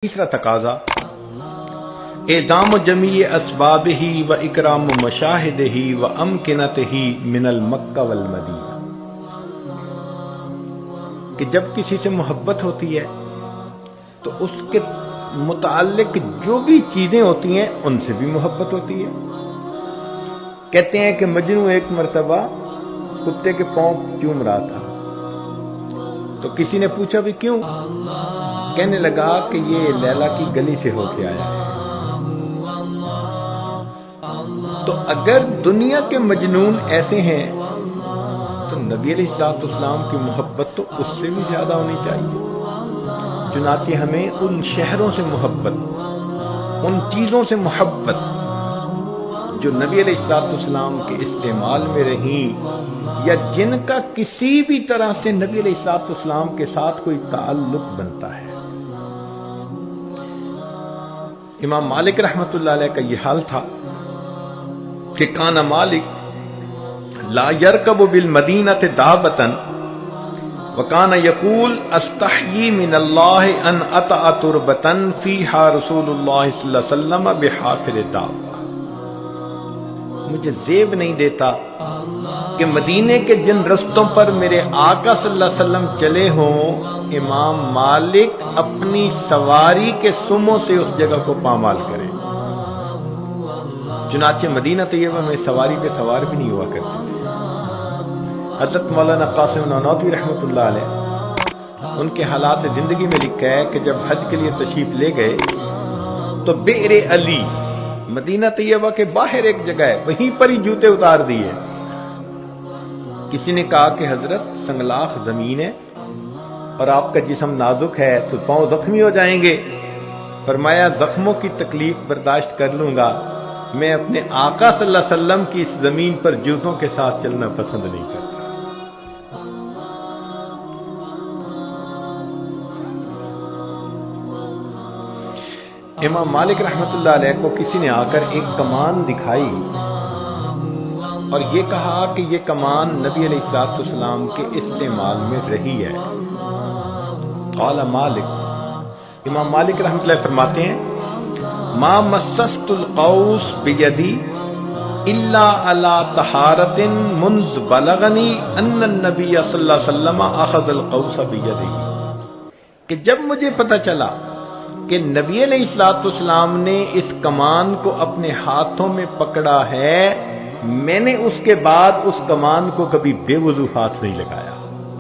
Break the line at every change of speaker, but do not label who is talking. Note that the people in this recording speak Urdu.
تیسرا تقاضا اعظام جمیع اسبابہ و اکرام مشاہدہ و امکنتہ من المکہ والمدینہ، کہ جب کسی سے محبت ہوتی ہے تو اس کے متعلق جو بھی چیزیں ہوتی ہیں ان سے بھی محبت ہوتی ہے۔ کہتے ہیں کہ مجنو ایک مرتبہ کتے کے پاؤں چوم رہا تھا تو کسی نے پوچھا بھی کیوں؟ کہنے لگا کہ یہ لیلا کی گلی سے ہو کے آیا ہے۔ تو اگر دنیا کے مجنون ایسے ہیں تو نبی علیہ الصلوۃ والسلام کی محبت تو اس سے بھی زیادہ ہونی چاہیے۔ چنانچہ ہمیں ان شہروں سے محبت، ان چیزوں سے محبت جو نبی علیہ الصلوۃ والسلام کے استعمال میں رہیں یا جن کا کسی بھی طرح سے نبی علیہ الصلوۃ والسلام کے ساتھ کوئی تعلق بنتا ہے۔ امام مالک رحمۃ اللہ علیہ کا یہ حال تھا کہ کان مالک لا یرکب بالمدینہ دابۃ وکان یقول استحیی من اللہ ان اطأ تربۃ فیہا رسول اللہ صلی اللہ علیہ وسلم بحافر دابہ۔ مجھے زیب نہیں دیتا کہ مدینے کے جن رستوں پر میرے آقا صلی اللہ علیہ وسلم چلے ہوں، امام مالک اپنی سواری کے سموں سے اس جگہ کو پامال کرے۔ چنانچہ مدینہ طیبہ میں سواری پہ سوار بھی نہیں ہوا کرتے تھے۔ حضرت مولانا قاسم نانوتوی رحمۃ اللہ علیہ ان کے حالات زندگی میں لکھا ہے کہ جب حج کے لیے تشریف لے گئے تو بئر علی مدینہ طیبہ کے باہر ایک جگہ ہے، وہیں پر ہی جوتے اتار دیے۔ کسی نے کہا کہ حضرت سنگلاخ زمین ہے اور آپ کا جسم نازک ہے تو پاؤں زخمی ہو جائیں گے۔ فرمایا زخموں کی تکلیف برداشت کر لوں گا، میں اپنے آقا صلی اللہ علیہ وسلم کی اس زمین پر جوتوں کے ساتھ چلنا پسند نہیں کرتا۔ امام مالک رحمۃ اللہ علیہ کو کسی نے آ کر ایک کمان دکھائی اور یہ کہا کہ یہ کمان نبی علیہ الصلوۃ والسلام کے استعمال میں رہی ہے۔ قال مالک، امام مالک رحمۃ اللہ فرماتے ہیں ما مسست القوس بیدی الا علی طہارۃ منذ بلغنی ان النبی صلی اللہ علیہ وسلم اخذ القوس بیدی، کہ جب مجھے پتہ چلا کہ نبی علیہ الصلوۃ والسلام نے اس کمان کو اپنے ہاتھوں میں پکڑا ہے، میں نے اس کے بعد اس کمان کو کبھی بے وضو ہاتھ نہیں لگایا۔